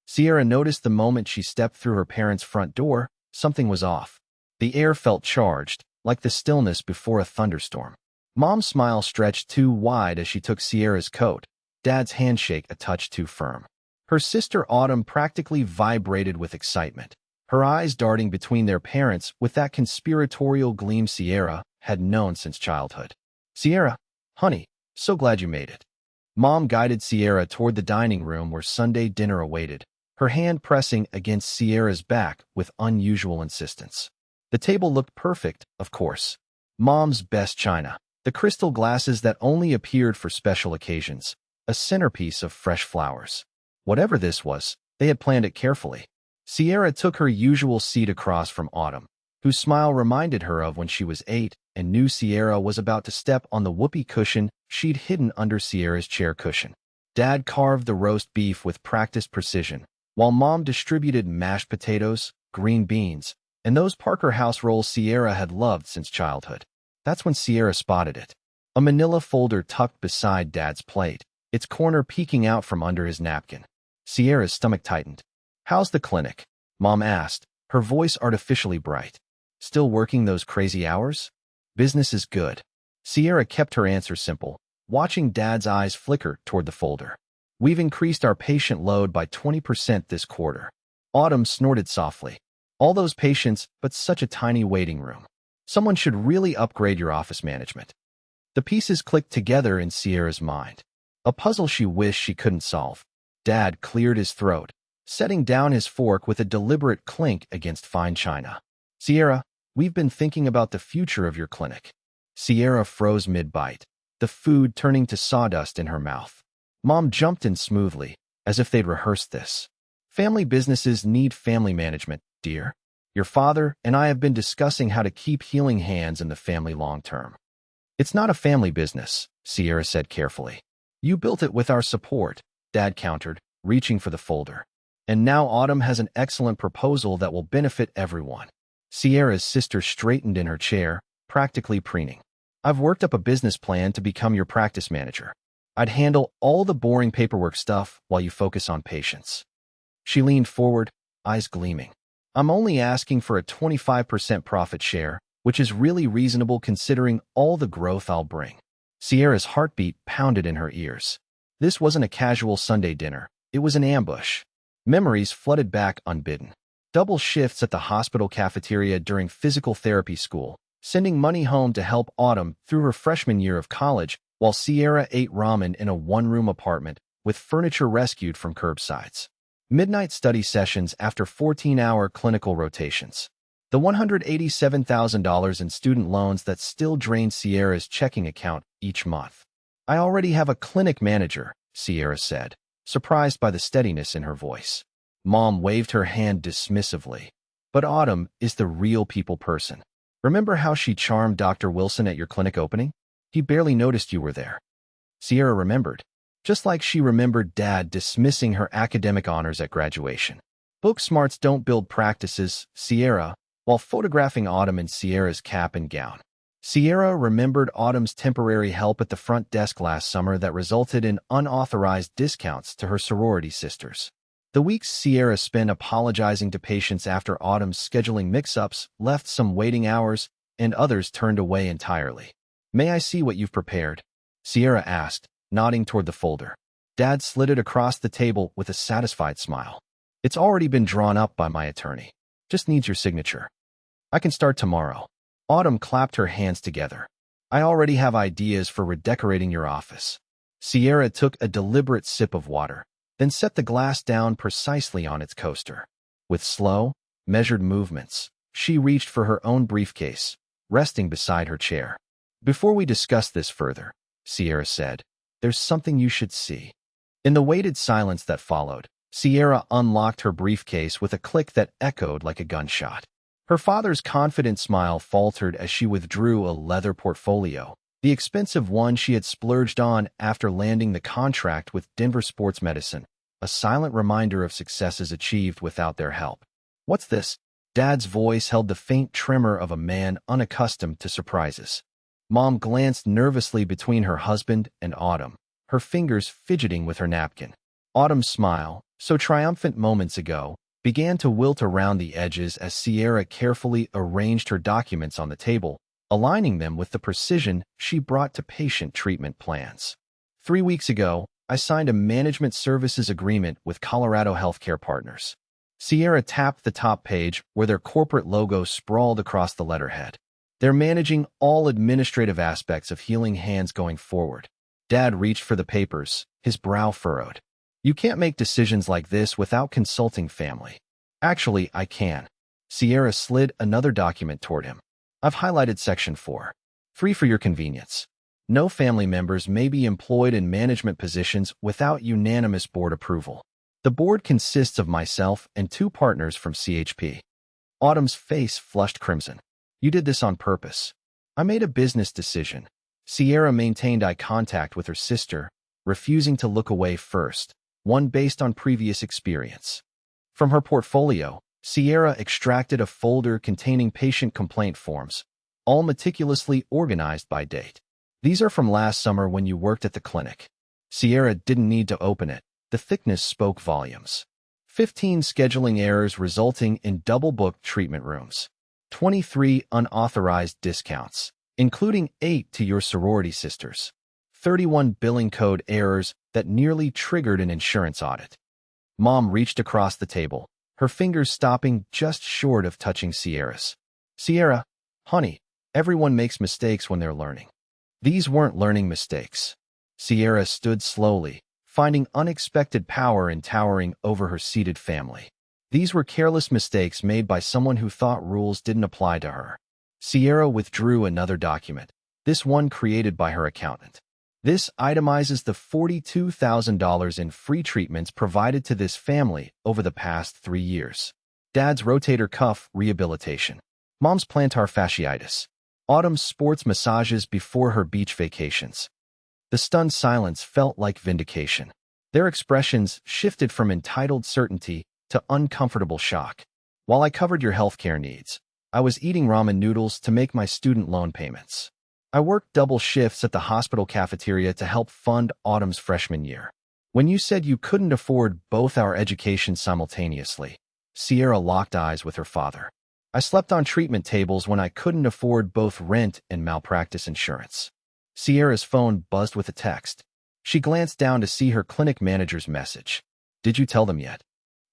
Sierra noticed the moment she stepped through her parents' front door, something was off. The air felt charged, like the stillness before a thunderstorm. Mom's smile stretched too wide as she took Sierra's coat, Dad's handshake a touch too firm. Her sister Autumn practically vibrated with excitement, her eyes darting between their parents with that conspiratorial gleam Sierra had known since childhood. "Sierra, honey, so glad you made it." Mom guided Sierra toward the dining room where Sunday dinner awaited, her hand pressing against Sierra's back with unusual insistence. The table looked perfect, of course. Mom's best china, the crystal glasses that only appeared for special occasions, a centerpiece of fresh flowers. Whatever this was, they had planned it carefully. Sierra took her usual seat across from Autumn, whose smile reminded her of when she was 8 and knew Sierra was about to step on the whoopee cushion she'd hidden under Sierra's chair cushion. Dad carved the roast beef with practiced precision, while Mom distributed mashed potatoes, green beans, and those Parker House rolls Sierra had loved since childhood. That's when Sierra spotted it. A manila folder tucked beside Dad's plate, its corner peeking out from under his napkin. Sierra's stomach tightened. "How's the clinic?" Mom asked, her voice artificially bright. "Still working those crazy hours?" "Business is good." Sierra kept her answer simple, watching Dad's eyes flicker toward the folder. "We've increased our patient load by 20% this quarter." Autumn snorted softly. "All those patients, but such a tiny waiting room. Someone should really upgrade your office management." The pieces clicked together in Sierra's mind, a puzzle she wished she couldn't solve. Dad cleared his throat, setting down his fork with a deliberate clink against fine china. "Sierra, we've been thinking about the future of your clinic." Sierra froze mid-bite, the food turning to sawdust in her mouth. Mom jumped in smoothly, as if they'd rehearsed this. "Family businesses need family management, dear. Your father and I have been discussing how to keep healing hands in the family long-term." "It's not a family business," Sierra said carefully. "You built it with our support," Dad countered, reaching for the folder. "And now Autumn has an excellent proposal that will benefit everyone." Sierra's sister straightened in her chair, practically preening. "I've worked up a business plan to become your practice manager. I'd handle all the boring paperwork stuff while you focus on patients." She leaned forward, eyes gleaming. "I'm only asking for a 25% profit share, which is really reasonable considering all the growth I'll bring." Sierra's heartbeat pounded in her ears. This wasn't a casual Sunday dinner. It was an ambush. Memories flooded back unbidden. Double shifts at the hospital cafeteria during physical therapy school, sending money home to help Autumn through her freshman year of college, while Sierra ate ramen in a one-room apartment with furniture rescued from curbsides. Midnight study sessions after 14-hour clinical rotations. The $187,000 in student loans that still drained Sierra's checking account each month. "I already have a clinic manager," Sierra said, surprised by the steadiness in her voice. Mom waved her hand dismissively. "But Autumn is the real people person. Remember how she charmed Dr. Wilson at your clinic opening? He barely noticed you were there." Sierra remembered, just like she remembered Dad dismissing her academic honors at graduation. Book smarts don't build practices, Sierra, while photographing Autumn in Sierra's cap and gown. Sierra remembered Autumn's temporary help at the front desk last summer that resulted in unauthorized discounts to her sorority sisters. The weeks Sierra spent apologizing to patients after Autumn's scheduling mix-ups left some waiting hours and others turned away entirely. "May I see what you've prepared?" Sierra asked, nodding toward the folder. Dad slid it across the table with a satisfied smile. "It's already been drawn up by my attorney. Just needs your signature. I can start tomorrow." Autumn clapped her hands together. "I already have ideas for redecorating your office." Sierra took a deliberate sip of water, then set the glass down precisely on its coaster. With slow, measured movements, she reached for her own briefcase, resting beside her chair. "Before we discuss this further," Sierra said, "there's something you should see." In the weighted silence that followed, Sierra unlocked her briefcase with a click that echoed like a gunshot. Her father's confident smile faltered as she withdrew a leather portfolio, the expensive one she had splurged on after landing the contract with Denver Sports Medicine, a silent reminder of successes achieved without their help. "What's this?" Dad's voice held the faint tremor of a man unaccustomed to surprises. Mom glanced nervously between her husband and Autumn, her fingers fidgeting with her napkin. Autumn's smile, so triumphant moments ago, began to wilt around the edges as Sierra carefully arranged her documents on the table, aligning them with the precision she brought to patient treatment plans. 3 weeks ago, I signed a management services agreement with Colorado Healthcare Partners. Sierra tapped the top page where their corporate logo sprawled across the letterhead. They're managing all administrative aspects of Healing Hands going forward. Dad reached for the papers, his brow furrowed. You can't make decisions like this without consulting family. Actually, I can. Sierra slid another document toward him. I've highlighted Section 4. 3 for your convenience. No family members may be employed in management positions without unanimous board approval. The board consists of myself and 2 partners from CHP. Autumn's face flushed crimson. You did this on purpose. I made a business decision. Sierra maintained eye contact with her sister, refusing to look away first, one based on previous experience. From her portfolio, Sierra extracted a folder containing patient complaint forms, all meticulously organized by date. These are from last summer when you worked at the clinic. Sierra didn't need to open it. The thickness spoke volumes. 15 scheduling errors resulting in double-booked treatment rooms. 23 unauthorized discounts, including 8 to your sorority sisters. 31 billing code errors that nearly triggered an insurance audit. Mom reached across the table, her fingers stopping just short of touching Sierra's. Sierra, honey, everyone makes mistakes when they're learning. These weren't learning mistakes. Sierra stood slowly, finding unexpected power in towering over her seated family. These were careless mistakes made by someone who thought rules didn't apply to her. Sierra withdrew another document, this one created by her accountant. This itemizes the $42,000 in free treatments provided to this family over the past 3 years. Dad's rotator cuff rehabilitation. Mom's plantar fasciitis. Autumn's sports massages before her beach vacations. The stunned silence felt like vindication. Their expressions shifted from entitled certainty to uncomfortable shock. While I covered your healthcare needs, I was eating ramen noodles to make my student loan payments. I worked double shifts at the hospital cafeteria to help fund Autumn's freshman year. When you said you couldn't afford both our educations simultaneously, Sierra locked eyes with her father. I slept on treatment tables when I couldn't afford both rent and malpractice insurance. Sierra's phone buzzed with a text. She glanced down to see her clinic manager's message. Did you tell them yet?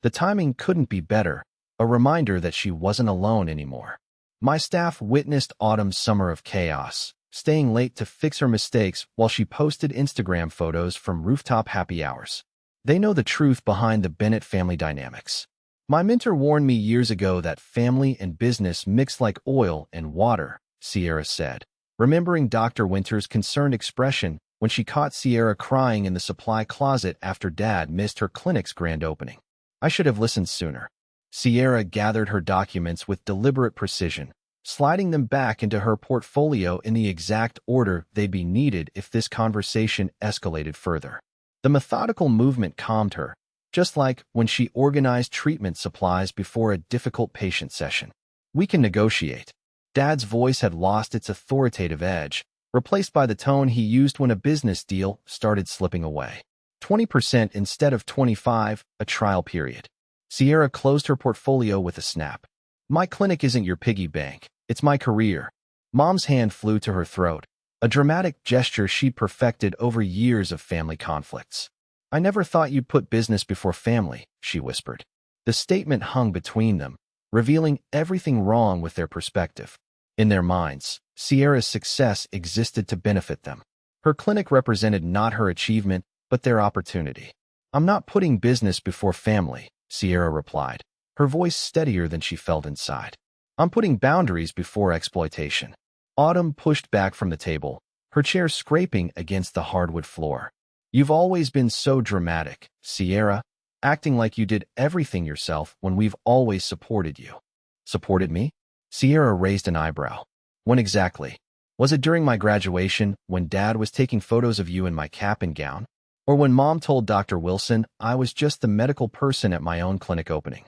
The timing couldn't be better, a reminder that she wasn't alone anymore. My staff witnessed Autumn's summer of chaos, staying late to fix her mistakes while she posted Instagram photos from rooftop happy hours. They know the truth behind the Bennett family dynamics. My mentor warned me years ago that family and business mix like oil and water, Sierra said, remembering Dr. Winter's concerned expression when she caught Sierra crying in the supply closet after Dad missed her clinic's grand opening. I should have listened sooner. Sierra gathered her documents with deliberate precision, sliding them back into her portfolio in the exact order they'd be needed if this conversation escalated further. The methodical movement calmed her, just like when she organized treatment supplies before a difficult patient session. We can negotiate. Dad's voice had lost its authoritative edge, replaced by the tone he used when a business deal started slipping away. 20% instead of 25%, a trial period. Sierra closed her portfolio with a snap. My clinic isn't your piggy bank. It's my career. Mom's hand flew to her throat, a dramatic gesture she'd perfected over years of family conflicts. I never thought you'd put business before family, she whispered. The statement hung between them, revealing everything wrong with their perspective. In their minds, Sierra's success existed to benefit them. Her clinic represented not her achievement, but their opportunity. I'm not putting business before family, Sierra replied, her voice steadier than she felt inside. I'm putting boundaries before exploitation. Autumn pushed back from the table, her chair scraping against the hardwood floor. You've always been so dramatic, Sierra, acting like you did everything yourself when we've always supported you. Supported me? Sierra raised an eyebrow. When exactly? Was it during my graduation, when Dad was taking photos of you in my cap and gown? Or when Mom told Dr. Wilson I was just the medical person at my own clinic opening?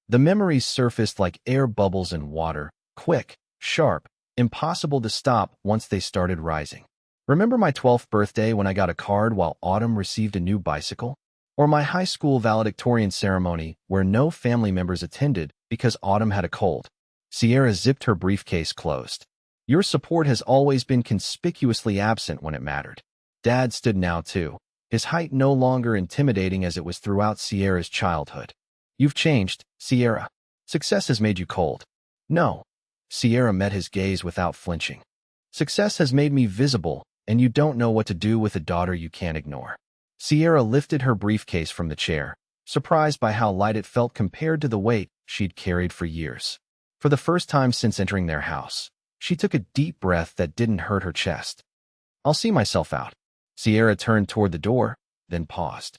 The memories surfaced like air bubbles in water, quick, sharp, impossible to stop once they started rising. Remember my 12th birthday when I got a card while Autumn received a new bicycle? Or my high school valedictorian ceremony where no family members attended because Autumn had a cold. Sierra zipped her briefcase closed. Your support has always been conspicuously absent when it mattered. Dad stood now too, his height no longer intimidating as it was throughout Sierra's childhood. You've changed, Sierra. Success has made you cold. No. Sierra met his gaze without flinching. Success has made me visible, and you don't know what to do with a daughter you can't ignore. Sierra lifted her briefcase from the chair, surprised by how light it felt compared to the weight she'd carried for years. For the first time since entering their house, she took a deep breath that didn't hurt her chest. I'll see myself out. Sierra turned toward the door, then paused.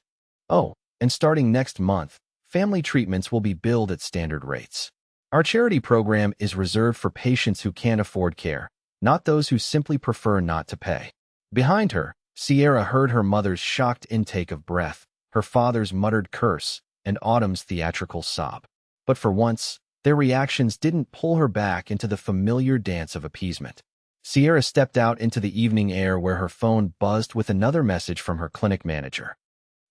Oh, and starting next month, family treatments will be billed at standard rates. Our charity program is reserved for patients who can't afford care, not those who simply prefer not to pay. Behind her, Sierra heard her mother's shocked intake of breath, her father's muttered curse, and Autumn's theatrical sob. But for once, their reactions didn't pull her back into the familiar dance of appeasement. Sierra stepped out into the evening air where her phone buzzed with another message from her clinic manager.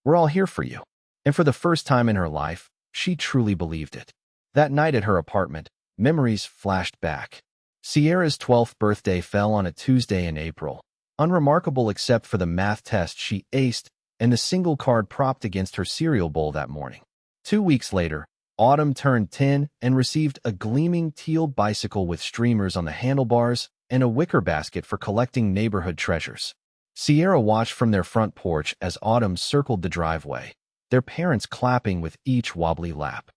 We're all here for you. And for the first time in her life, she truly believed it. That night at her apartment, memories flashed back. Sierra's 12th birthday fell on a Tuesday in April, unremarkable except for the math test she aced and the single card propped against her cereal bowl that morning. 2 weeks later, Autumn turned 10 and received a gleaming teal bicycle with streamers on the handlebars and a wicker basket for collecting neighborhood treasures. Sierra watched from their front porch as Autumn circled the driveway, their parents clapping with each wobbly lap.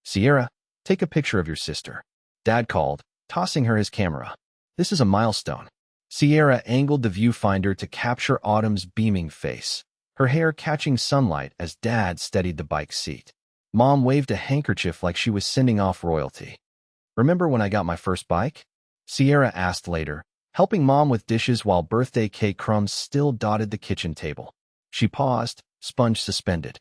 Sierra, take a picture of your sister. Dad called, tossing her his camera. This is a milestone. Sierra angled the viewfinder to capture Autumn's beaming face, her hair catching sunlight as Dad steadied the bike seat. Mom waved a handkerchief like she was sending off royalty. Remember when I got my first bike? Sierra asked later, helping Mom with dishes while birthday cake crumbs still dotted the kitchen table. She paused, sponge suspended.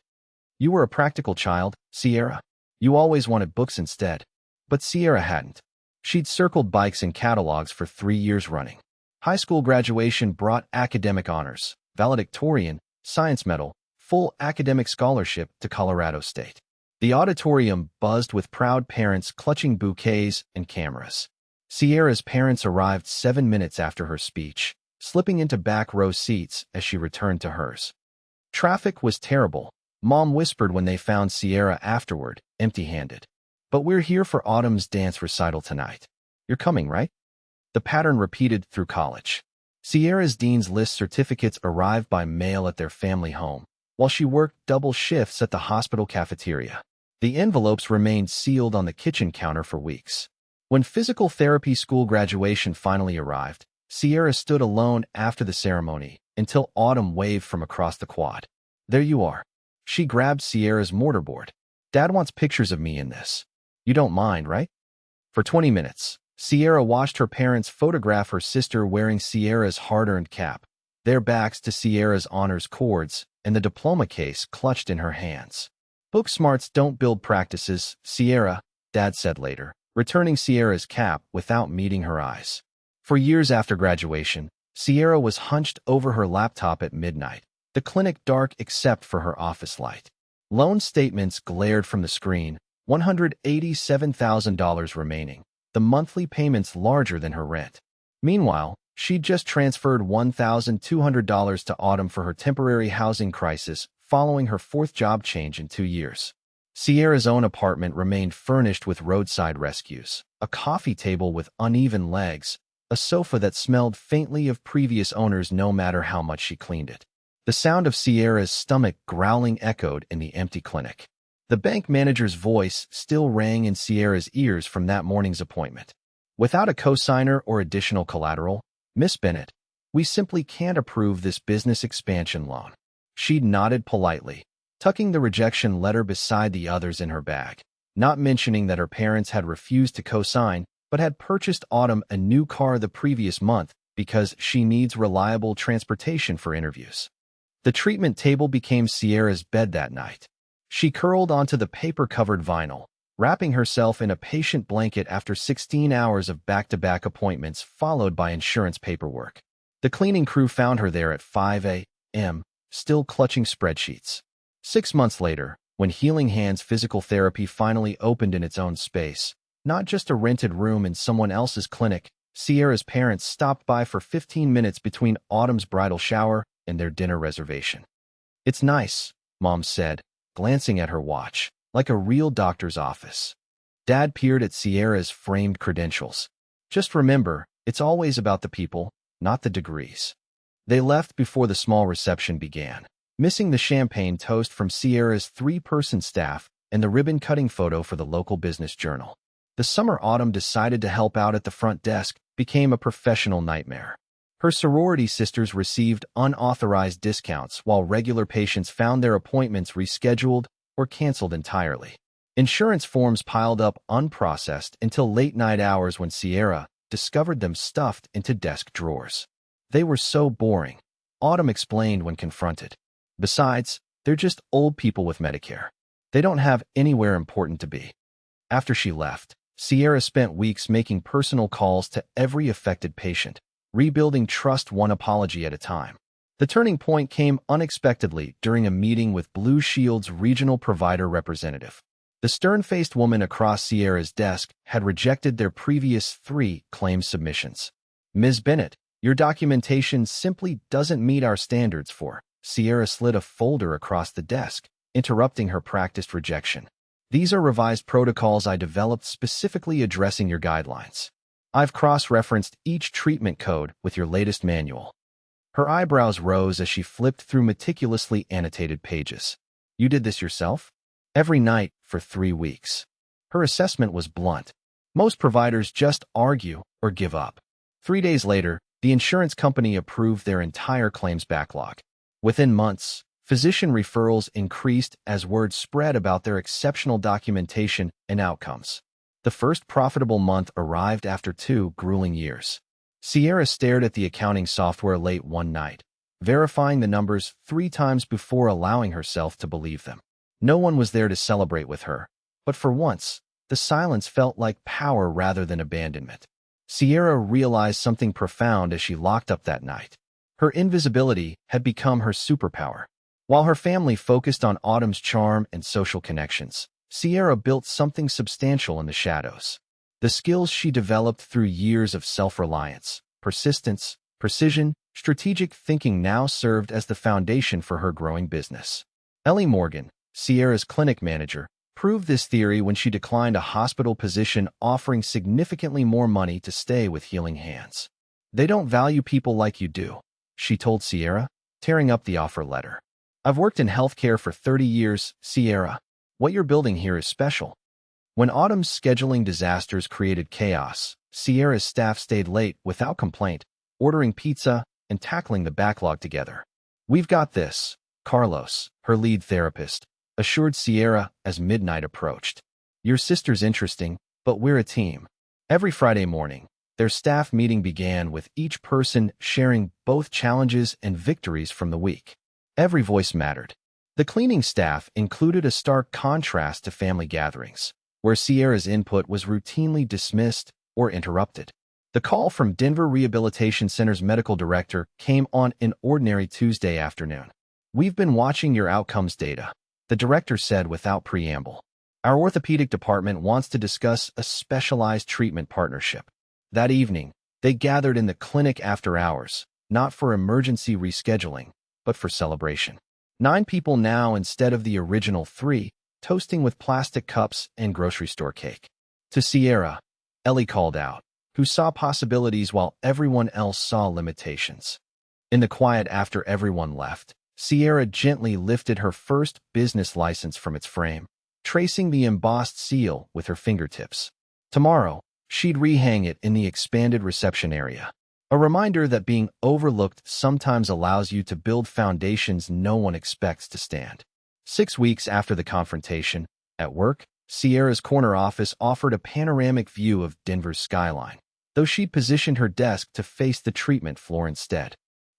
You were a practical child, Sierra. You always wanted books instead. But Sierra hadn't. She'd circled bikes in catalogs for 3 years running. High school graduation brought academic honors, valedictorian, science medal, full academic scholarship to Colorado State. The auditorium buzzed with proud parents clutching bouquets and cameras. Sierra's parents arrived 7 minutes after her speech, slipping into back row seats as she returned to hers. Traffic was terrible, Mom whispered when they found Sierra afterward, empty-handed. But we're here for Autumn's dance recital tonight. You're coming, right? The pattern repeated through college. Sierra's Dean's List certificates arrived by mail at their family home, while she worked double shifts at the hospital cafeteria. The envelopes remained sealed on the kitchen counter for weeks. When physical therapy school graduation finally arrived, Sierra stood alone after the ceremony until Autumn waved from across the quad. There you are. She grabbed Sierra's mortarboard. Dad wants pictures of me in this. You don't mind, right? For 20 minutes, Sierra watched her parents photograph her sister wearing Sierra's hard-earned cap, their backs to Sierra's honors cords, and the diploma case clutched in her hands. Book smarts don't build practices, Sierra, Dad said later, returning Sierra's cap without meeting her eyes. For years after graduation, Sierra was hunched over her laptop at midnight, the clinic dark except for her office light. Loan statements glared from the screen, $187,000 remaining, the monthly payments larger than her rent. Meanwhile, she'd just transferred $1,200 to Autumn for her temporary housing crisis following her 4th job change in 2 years. Sierra's own apartment remained furnished with roadside rescues, a coffee table with uneven legs, a sofa that smelled faintly of previous owners no matter how much she cleaned it. The sound of Sierra's stomach growling echoed in the empty clinic. The bank manager's voice still rang in Sierra's ears from that morning's appointment. Without a cosigner or additional collateral, Miss Bennett, we simply can't approve this business expansion loan. She nodded politely, tucking the rejection letter beside the others in her bag, not mentioning that her parents had refused to co-sign but had purchased Autumn a new car the previous month because she needs reliable transportation for interviews. The treatment table became Sierra's bed that night. She curled onto the paper-covered vinyl, wrapping herself in a patient blanket after 16 hours of back-to-back appointments followed by insurance paperwork. The cleaning crew found her there at 5 a.m., still clutching spreadsheets. 6 months later, when Healing Hands physical therapy finally opened in its own space, not just a rented room in someone else's clinic, Sierra's parents stopped by for 15 minutes between Autumn's bridal shower and their dinner reservation. "It's nice," Mom said, glancing at her watch, "like a real doctor's office." Dad peered at Sierra's framed credentials. "Just remember, it's always about the people, not the degrees." They left before the small reception began, missing the champagne toast from Sierra's 3-person staff and the ribbon-cutting photo for the local business journal. The summer Autumn decided to help out at the front desk became a professional nightmare. Her sorority sisters received unauthorized discounts while regular patients found their appointments rescheduled or canceled entirely. Insurance forms piled up unprocessed until late-night hours when Sierra discovered them stuffed into desk drawers. "They were so boring," Autumn explained when confronted. "Besides, they're just old people with Medicare. They don't have anywhere important to be." After she left, Sierra spent weeks making personal calls to every affected patient, rebuilding trust one apology at a time. The turning point came unexpectedly during a meeting with Blue Shield's regional provider representative. The stern-faced woman across Sierra's desk had rejected their previous 3 claim submissions. "Ms. Bennett, your documentation simply doesn't meet our standards for..." Sierra slid a folder across the desk, interrupting her practiced rejection. "These are revised protocols I developed specifically addressing your guidelines. I've cross-referenced each treatment code with your latest manual." Her eyebrows rose as she flipped through meticulously annotated pages. "You did this yourself?" "Every night for 3 weeks. Her assessment was blunt. Most providers just argue or give up. 3 days later, the insurance company approved their entire claims backlog. Within months, physician referrals increased as word spread about their exceptional documentation and outcomes. The first profitable month arrived after 2 grueling years. Sierra stared at the accounting software late one night, verifying the numbers 3 times before allowing herself to believe them. No one was there to celebrate with her, but for once, the silence felt like power rather than abandonment. Sierra realized something profound as she locked up that night. Her invisibility had become her superpower. While her family focused on Autumn's charm and social connections, Sierra built something substantial in the shadows. The skills she developed through years of self-reliance, persistence, precision, strategic thinking now served as the foundation for her growing business. Ellie Morgan, Sierra's clinic manager, proved this theory when she declined a hospital position offering significantly more money to stay with Healing Hands. "They don't value people like you do," she told Sierra, tearing up the offer letter. "I've worked in healthcare for 30 years, Sierra. What you're building here is special." When Autumn's scheduling disasters created chaos, Sierra's staff stayed late without complaint, ordering pizza and tackling the backlog together. "We've got this," Carlos, her lead therapist, assured Sierra as midnight approached. "Your sister's interesting, but we're a team." Every Friday morning, their staff meeting began with each person sharing both challenges and victories from the week. Every voice mattered. The cleaning staff included a stark contrast to family gatherings, where Sierra's input was routinely dismissed or interrupted. The call from Denver Rehabilitation Center's medical director came on an ordinary Tuesday afternoon. "We've been watching your outcomes data," the director said without preamble. "Our orthopedic department wants to discuss a specialized treatment partnership." That evening, they gathered in the clinic after hours, not for emergency rescheduling, but for celebration. 9 people now instead of the original 3, toasting with plastic cups and grocery store cake. To Sierra, Ellie called out, who saw possibilities while everyone else saw limitations. In the quiet after everyone left, Sierra gently lifted her first business license from its frame, tracing the embossed seal with her fingertips. Tomorrow, she'd rehang it in the expanded reception area. A reminder that being overlooked sometimes allows you to build foundations no one expects to stand. 6 weeks after the confrontation, at work, Sierra's corner office offered a panoramic view of Denver's skyline, though she'd positioned her desk to face the treatment floor instead.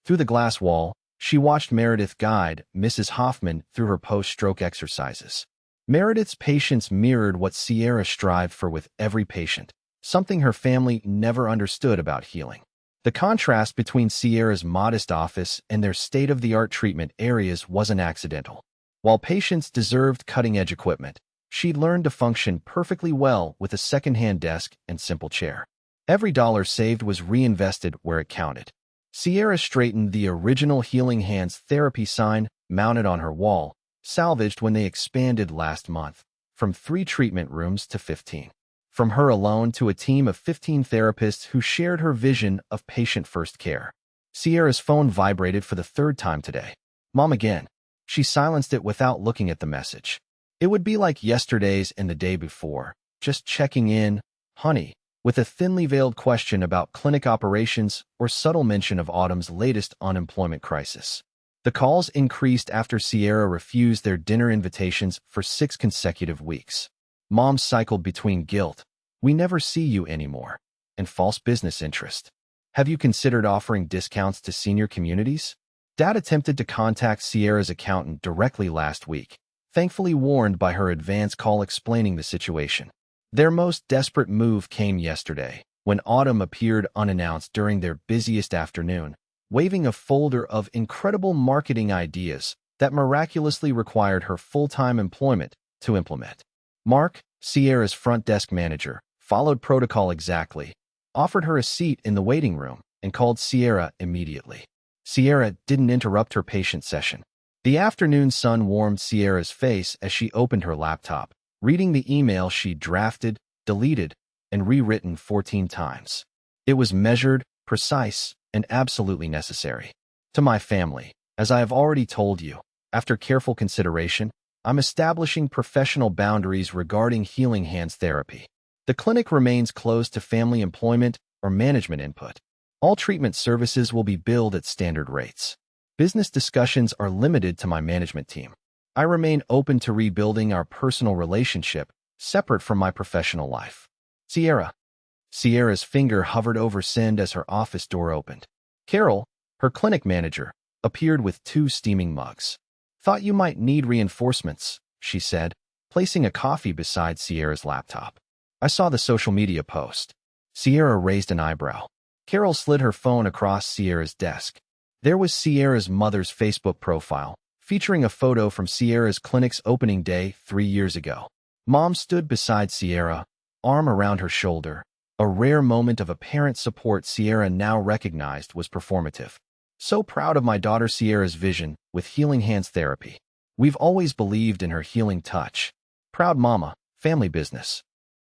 Through the glass wall, she watched Meredith guide Mrs. Hoffman through her post-stroke exercises. Meredith's patience mirrored what Sierra strived for with every patient, something her family never understood about healing. The contrast between Sierra's modest office and their state-of-the-art treatment areas wasn't accidental. While patients deserved cutting-edge equipment, she'd learned to function perfectly well with a second-hand desk and simple chair. Every dollar saved was reinvested where it counted. Sierra straightened the original Healing Hands therapy sign mounted on her wall, salvaged when they expanded last month, from 3 treatment rooms to 15. From her alone to a team of 15 therapists who shared her vision of patient-first care. Sierra's phone vibrated for the 3rd time today. Mom again. She silenced it without looking at the message. It would be like yesterday's and the day before, just checking in, honey, with a thinly veiled question about clinic operations or subtle mention of Autumn's latest unemployment crisis. The calls increased after Sierra refused their dinner invitations for 6 consecutive weeks. Mom cycled between guilt, "We never see you anymore," and false business interest. "Have you considered offering discounts to senior communities?" Dad attempted to contact Sierra's accountant directly last week, thankfully warned by her advance call explaining the situation. Their most desperate move came yesterday, when Autumn appeared unannounced during their busiest afternoon, waving a folder of incredible marketing ideas that miraculously required her full-time employment to implement. Mark, Sierra's front desk manager, followed protocol exactly, offered her a seat in the waiting room, and called Sierra immediately. Sierra didn't interrupt her patient session. The afternoon sun warmed Sierra's face as she opened her laptop, reading the email she'd drafted, deleted, and rewritten 14 times. It was measured, precise, and absolutely necessary. "To my family, as I have already told you, after careful consideration, I'm establishing professional boundaries regarding Healing Hands therapy. The clinic remains closed to family employment or management input. All treatment services will be billed at standard rates. Business discussions are limited to my management team. I remain open to rebuilding our personal relationship, separate from my professional life. Sierra." Sierra's finger hovered over send as her office door opened. Carol, her clinic manager, appeared with 2 steaming mugs. "Thought you might need reinforcements," she said, placing a coffee beside Sierra's laptop. "I saw the social media post." Sierra raised an eyebrow. Carol slid her phone across Sierra's desk. There was Sierra's mother's Facebook profile, featuring a photo from Sierra's clinic's opening day 3 years ago. Mom stood beside Sierra, arm around her shoulder, a rare moment of apparent support Sierra now recognized was performative. "So proud of my daughter Sierra's vision with Healing Hands therapy. We've always believed in her healing touch. Proud mama, family business."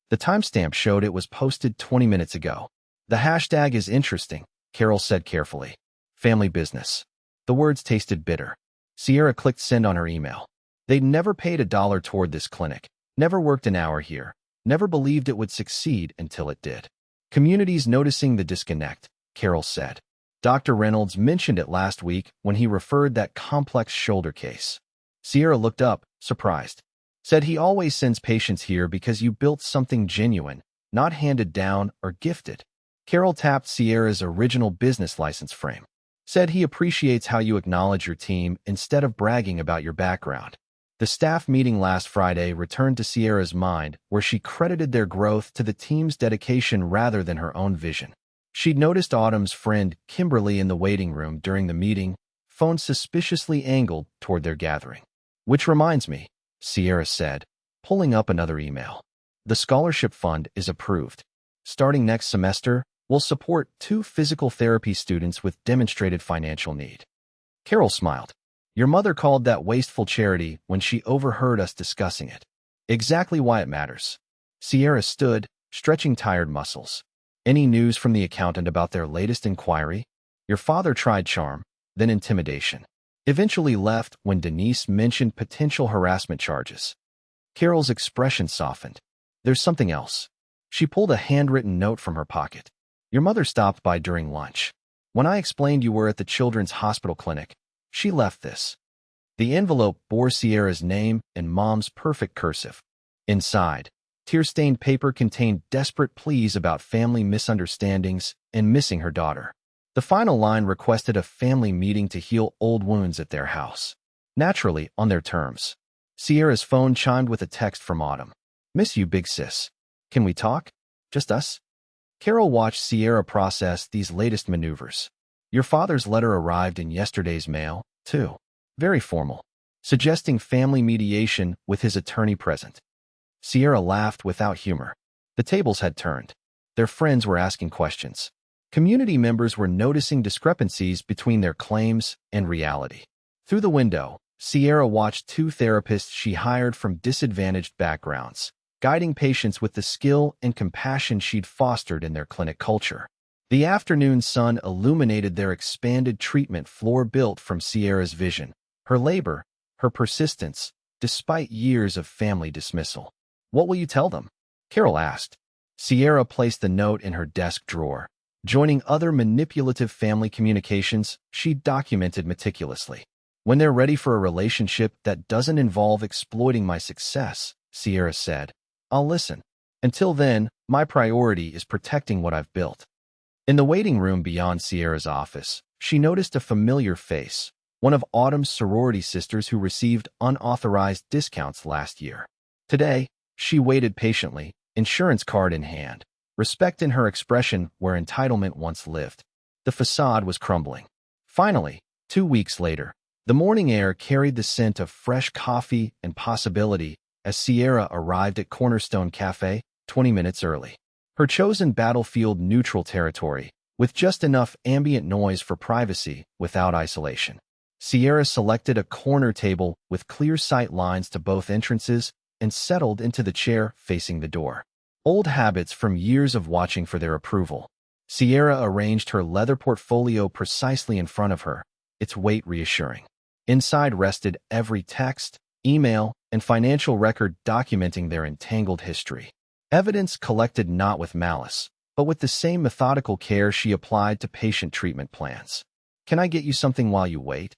The timestamp showed it was posted 20 minutes ago. "The hashtag is interesting," Carol said carefully. "Family business." The words tasted bitter. Sierra clicked send on her email. They'd never paid $1 toward this clinic, never worked an hour here, never believed it would succeed until it did. "Communities noticing the disconnect," Carol said. "Dr. Reynolds mentioned it last week when he referred that complex shoulder case." Sierra looked up, surprised. "Said he always sends patients here because you built something genuine, not handed down or gifted." Carol tapped Sierra's original business license frame. "Said he appreciates how you acknowledge your team instead of bragging about your background." The staff meeting last Friday returned to Sierra's mind, where she credited their growth to the team's dedication rather than her own vision. She'd noticed Autumn's friend, Kimberly, in the waiting room during the meeting, phone suspiciously angled toward their gathering. "Which reminds me," Sierra said, pulling up another email. "The scholarship fund is approved. Starting next semester, we'll support 2 physical therapy students with demonstrated financial need." Carol smiled. "Your mother called that wasteful charity when she overheard us discussing it. Exactly why it matters." Sierra stood, stretching tired muscles. "Any news from the accountant about their latest inquiry? Your father tried charm, then intimidation. Eventually left when Denise mentioned potential harassment charges." Carol's expression softened. "There's something else." She pulled a handwritten note from her pocket. "Your mother stopped by during lunch. When I explained you were at the Children's Hospital Clinic, she left this." The envelope bore Sierra's name and Mom's perfect cursive. Inside, tear-stained paper contained desperate pleas about family misunderstandings and missing her daughter. The final line requested a family meeting to heal old wounds at their house. Naturally, on their terms. Sierra's phone chimed with a text from Autumn. "Miss you, big sis. Can we talk? Just us?" Carol watched Sierra process these latest maneuvers. "Your father's letter arrived in yesterday's mail, too. Very formal." suggesting family mediation with his attorney present. Sierra laughed without humor. The tables had turned. Their friends were asking questions. Community members were noticing discrepancies between their claims and reality. Through the window, Sierra watched two therapists she hired from disadvantaged backgrounds, guiding patients with the skill and compassion she'd fostered in their clinic culture. The afternoon sun illuminated their expanded treatment floor built from Sierra's vision, her labor, her persistence, despite years of family dismissal. "What will you tell them?" Carol asked. Sierra placed the note in her desk drawer, joining other manipulative family communications she'd documented meticulously. "When they're ready for a relationship that doesn't involve exploiting my success," Sierra said, "I'll listen. Until then, my priority is protecting what I've built." In the waiting room beyond Sierra's office, she noticed a familiar face, one of Autumn's sorority sisters who received unauthorized discounts last year. Today, she waited patiently, insurance card in hand, respect in her expression where entitlement once lived. The facade was crumbling. Finally, 2 weeks later, the morning air carried the scent of fresh coffee and possibility as Sierra arrived at Cornerstone Cafe 20 minutes early. Her chosen battlefield-neutral territory, with just enough ambient noise for privacy without isolation. Sierra selected a corner table with clear sight lines to both entrances and settled into the chair facing the door. Old habits from years of watching for their approval. Sierra arranged her leather portfolio precisely in front of her, its weight reassuring. Inside rested every text, email, and financial record documenting their entangled history. Evidence collected not with malice, but with the same methodical care she applied to patient treatment plans. "Can I get you something while you wait?"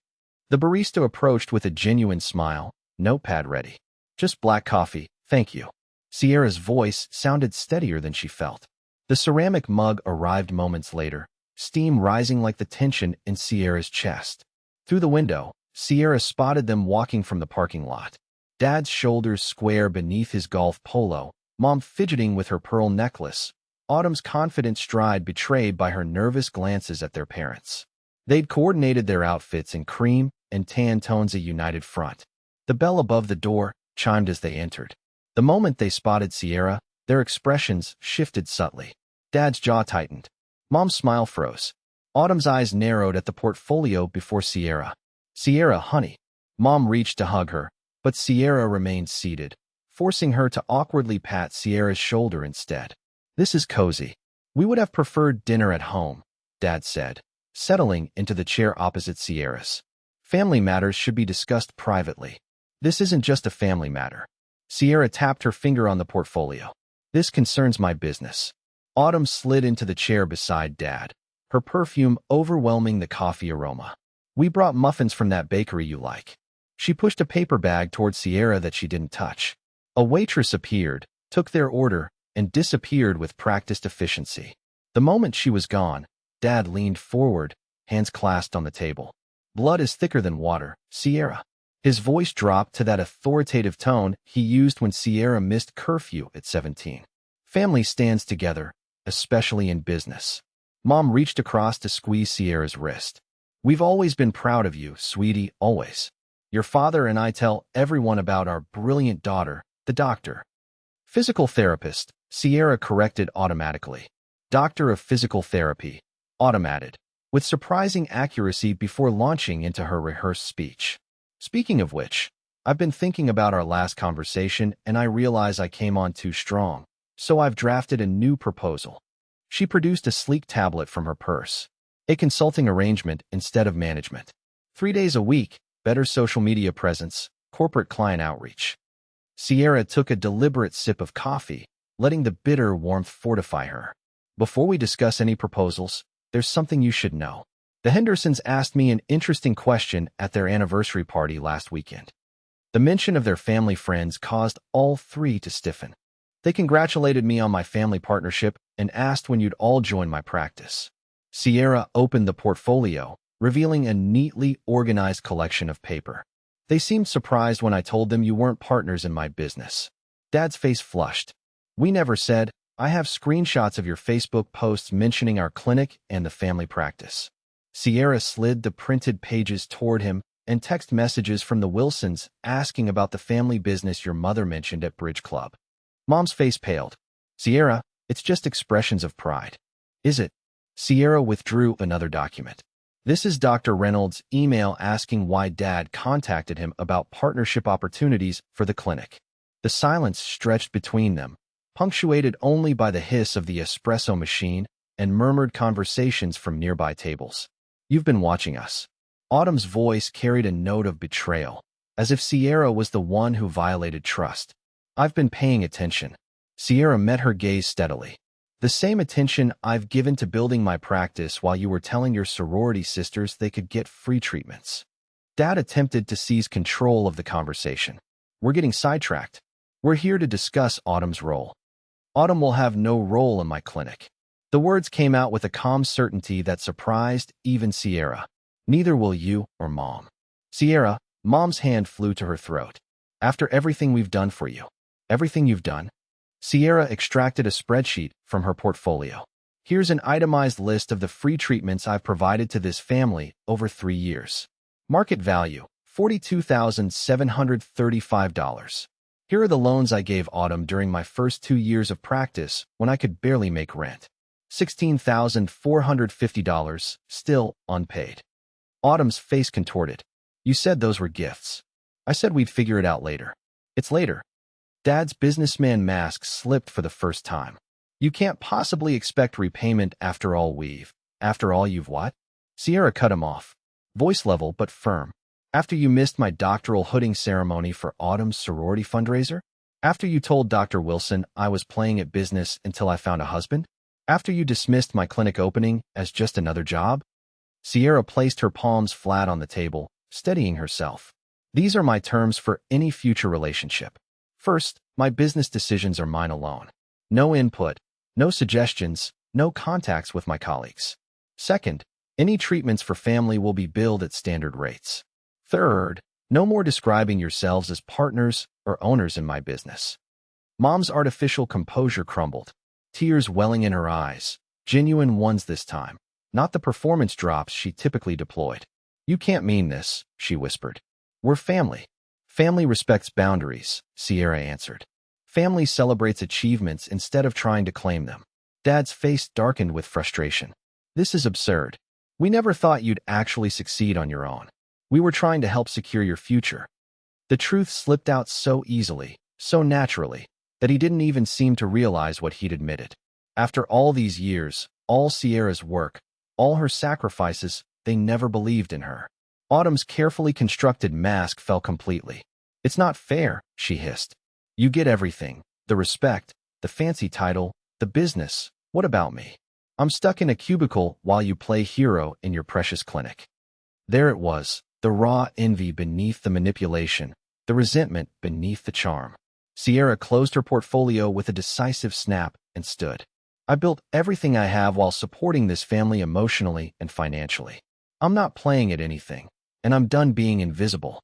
The barista approached with a genuine smile, notepad ready. "Just black coffee, thank you." Sierra's voice sounded steadier than she felt. The ceramic mug arrived moments later, steam rising like the tension in Sierra's chest. Through the window, Sierra spotted them walking from the parking lot. Dad's shoulders square beneath his golf polo, Mom fidgeting with her pearl necklace, Autumn's confident stride betrayed by her nervous glances at their parents. They'd coordinated their outfits in cream and tan tones, a united front. The bell above the door chimed as they entered. The moment they spotted Sierra, their expressions shifted subtly. Dad's jaw tightened. Mom's smile froze. Autumn's eyes narrowed at the portfolio before Sierra. "Sierra, honey." Mom reached to hug her, but Sierra remained seated, forcing her to awkwardly pat Sierra's shoulder instead. "This is cozy. We would have preferred dinner at home," Dad said, settling into the chair opposite Sierra's. "Family matters should be discussed privately. This isn't just a family matter." Sierra tapped her finger on the portfolio. "This concerns my business." Autumn slid into the chair beside Dad, her perfume overwhelming the coffee aroma. "We brought muffins from that bakery you like." She pushed a paper bag toward Sierra that she didn't touch. A waitress appeared, took their order, and disappeared with practiced efficiency. The moment she was gone, Dad leaned forward, hands clasped on the table. "Blood is thicker than water, Sierra." His voice dropped to that authoritative tone he used when Sierra missed curfew at 17. "Family stands together, especially in business." Mom reached across to squeeze Sierra's wrist. "We've always been proud of you, sweetie, always. Your father and I tell everyone about our brilliant daughter, the doctor." "Physical therapist," Sierra corrected automatically. "Doctor of physical therapy," Autumn added, with surprising accuracy before launching into her rehearsed speech. "Speaking of which, I've been thinking about our last conversation and I realize I came on too strong, so I've drafted a new proposal." She produced a sleek tablet from her purse. "A consulting arrangement instead of management. 3 days a week, better social media presence, corporate client outreach." Sierra took a deliberate sip of coffee, letting the bitter warmth fortify her. "Before we discuss any proposals, there's something you should know. The Hendersons asked me an interesting question at their anniversary party last weekend." The mention of their family friends caused all three to stiffen. "They congratulated me on my family partnership and asked when you'd all join my practice." Sierra opened the portfolio, revealing a neatly organized collection of paper. "They seemed surprised when I told them you weren't partners in my business." Dad's face flushed. "We never said. I have screenshots of your Facebook posts mentioning our clinic and the family practice." Sierra slid the printed pages toward him, and text messages from the Wilsons asking about the family business your mother mentioned at Bridge Club. Mom's face paled. Sierra, it's just expressions of pride. Is it? Sierra withdrew another document. This is Dr. Reynolds' email asking why Dad contacted him about partnership opportunities for the clinic. The silence stretched between them, punctuated only by the hiss of the espresso machine and murmured conversations from nearby tables. You've been watching us. Autumn's voice carried a note of betrayal, as if Sierra was the one who violated trust. I've been paying attention. Sierra met her gaze steadily. The same attention I've given to building my practice while you were telling your sorority sisters they could get free treatments. Dad attempted to seize control of the conversation. We're getting sidetracked. We're here to discuss Autumn's role. Autumn will have no role in my clinic. The words came out with a calm certainty that surprised even Sierra. Neither will you or Mom. Sierra, Mom's hand flew to her throat. After everything we've done for you. Everything you've done? Sierra extracted a spreadsheet from her portfolio. Here's an itemized list of the free treatments I've provided to this family over 3 years. Market value, $42,735. Here are the loans I gave Autumn during my first 2 years of practice when I could barely make rent. $16,450, still unpaid. Autumn's face contorted. You said those were gifts. I said we'd figure it out later. It's later. Dad's businessman mask slipped for the first time. You can't possibly expect repayment after all you've what? Sierra cut him off. Voice level but firm. After you missed my doctoral hooding ceremony for Autumn's sorority fundraiser? After you told Dr. Wilson I was playing at business until I found a husband? After you dismissed my clinic opening as just another job? Sierra placed her palms flat on the table, steadying herself. These are my terms for any future relationship. First, my business decisions are mine alone. No input, no suggestions, no contacts with my colleagues. Second, any treatments for family will be billed at standard rates. Third, no more describing yourselves as partners or owners in my business. Mom's artificial composure crumbled, tears welling in her eyes, genuine ones this time, not the performance drops she typically deployed. You can't mean this, she whispered. We're family. Family respects boundaries, Sierra answered. Family celebrates achievements instead of trying to claim them. Dad's face darkened with frustration. This is absurd. We never thought you'd actually succeed on your own. We were trying to help secure your future. The truth slipped out so easily, so naturally, that he didn't even seem to realize what he'd admitted. After all these years, all Sierra's work, all her sacrifices, they never believed in her. Autumn's carefully constructed mask fell completely. It's not fair, she hissed. You get everything, the respect, the fancy title, the business. What about me? I'm stuck in a cubicle while you play hero in your precious clinic. There it was, the raw envy beneath the manipulation, the resentment beneath the charm. Sierra closed her portfolio with a decisive snap and stood. I built everything I have while supporting this family emotionally and financially. I'm not playing at anything, and I'm done being invisible.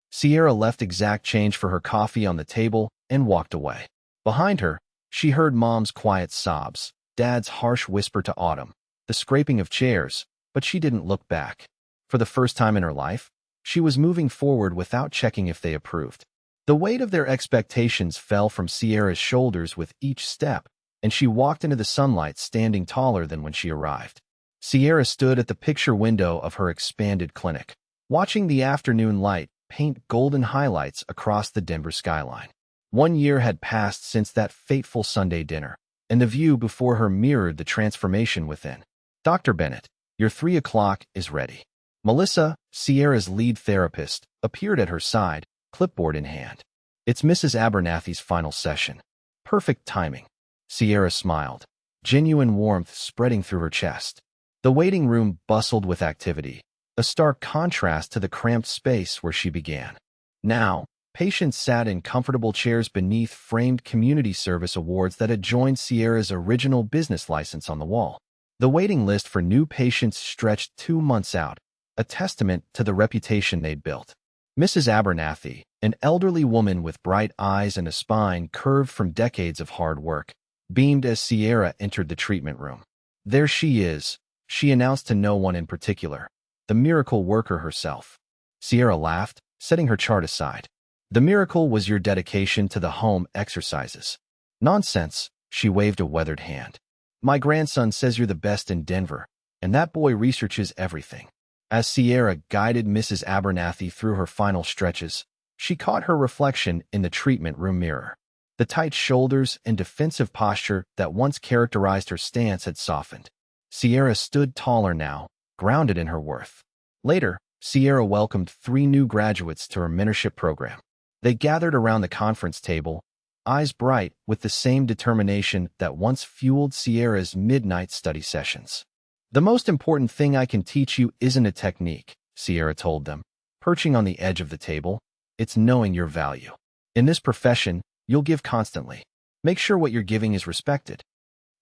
Sierra left exact change for her coffee on the table and walked away. Behind her, she heard Mom's quiet sobs, Dad's harsh whisper to Autumn, the scraping of chairs, but she didn't look back. For the first time in her life, she was moving forward without checking if they approved. The weight of their expectations fell from Sierra's shoulders with each step, and she walked into the sunlight standing taller than when she arrived. Sierra stood at the picture window of her expanded clinic, watching the afternoon light paint golden highlights across the Denver skyline. 1 year had passed since that fateful Sunday dinner, and the view before her mirrored the transformation within. Dr. Bennett, your 3 o'clock is ready. Melissa, Sierra's lead therapist, appeared at her side, clipboard in hand. It's Mrs. Abernathy's final session. Perfect timing. Sierra smiled, genuine warmth spreading through her chest. The waiting room bustled with activity, a stark contrast to the cramped space where she began. Now, patients sat in comfortable chairs beneath framed community service awards that adjoined Sierra's original business license on the wall. The waiting list for new patients stretched 2 months out, a testament to the reputation they'd built. Mrs. Abernathy, an elderly woman with bright eyes and a spine curved from decades of hard work, beamed as Sierra entered the treatment room. There she is, she announced to no one in particular, the miracle worker herself. Sierra laughed, setting her chart aside. The miracle was your dedication to the home exercises. Nonsense, she waved a weathered hand. My grandson says you're the best in Denver, and that boy researches everything. As Sierra guided Mrs. Abernathy through her final stretches, she caught her reflection in the treatment room mirror. The tight shoulders and defensive posture that once characterized her stance had softened. Sierra stood taller now, grounded in her worth. Later, Sierra welcomed 3 new graduates to her mentorship program. They gathered around the conference table, eyes bright with the same determination that once fueled Sierra's midnight study sessions. The most important thing I can teach you isn't a technique, Sierra told them, perching on the edge of the table. It's knowing your value. In this profession, you'll give constantly. Make sure what you're giving is respected.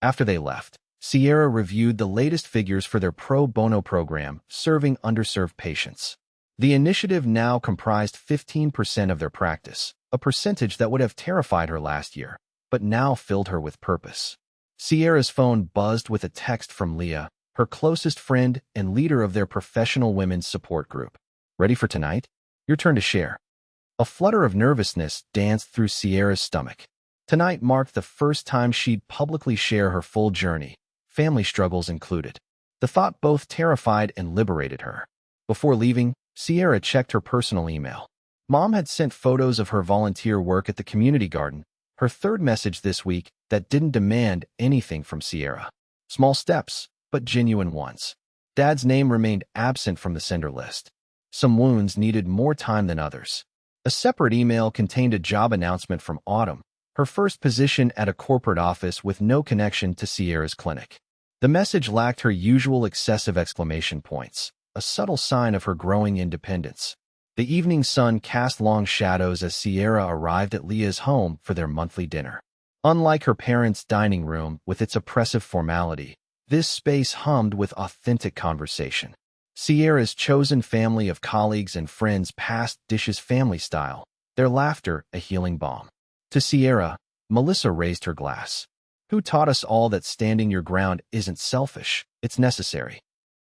After they left, Sierra reviewed the latest figures for their pro bono program, serving underserved patients. The initiative now comprised 15% of their practice, a percentage that would have terrified her last year, but now filled her with purpose. Sierra's phone buzzed with a text from Leah, her closest friend and leader of their professional women's support group. Ready for tonight? Your turn to share. A flutter of nervousness danced through Sierra's stomach. Tonight marked the first time she'd publicly share her full journey, family struggles included. The thought both terrified and liberated her. Before leaving, Sierra checked her personal email. Mom had sent photos of her volunteer work at the community garden, her third message this week that didn't demand anything from Sierra. Small steps, but genuine ones. Dad's name remained absent from the sender list. Some wounds needed more time than others. A separate email contained a job announcement from Autumn, her first position at a corporate office with no connection to Sierra's clinic. The message lacked her usual excessive exclamation points, a subtle sign of her growing independence. The evening sun cast long shadows as Sierra arrived at Leah's home for their monthly dinner. Unlike her parents' dining room with its oppressive formality, this space hummed with authentic conversation. Sierra's chosen family of colleagues and friends passed dishes family style, their laughter a healing balm. To Sierra, Melissa raised her glass. Who taught us all that standing your ground isn't selfish, it's necessary?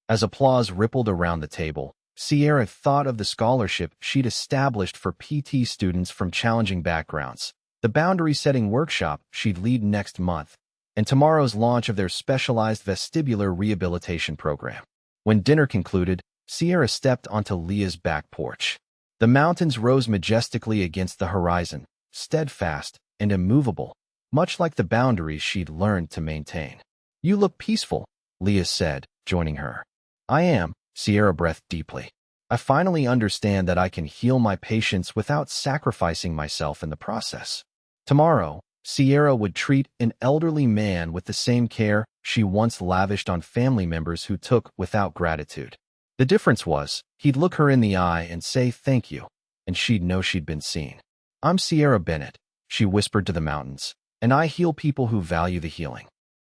As applause rippled around the table, Sierra thought of the scholarship she'd established for PT students from challenging backgrounds, the boundary-setting workshop she'd lead next month, and tomorrow's launch of their specialized vestibular rehabilitation program. When dinner concluded, Sierra stepped onto Leah's back porch. The mountains rose majestically against the horizon, steadfast and immovable, much like the boundaries she'd learned to maintain. You look peaceful, Leah said, joining her. I am, Sierra breathed deeply. I finally understand that I can heal my patients without sacrificing myself in the process. Tomorrow, Sierra would treat an elderly man with the same care she once lavished on family members who took without gratitude. The difference was, he'd look her in the eye and say thank you, and she'd know she'd been seen. I'm Sierra Bennett, she whispered to the mountains, and I heal people who value the healing.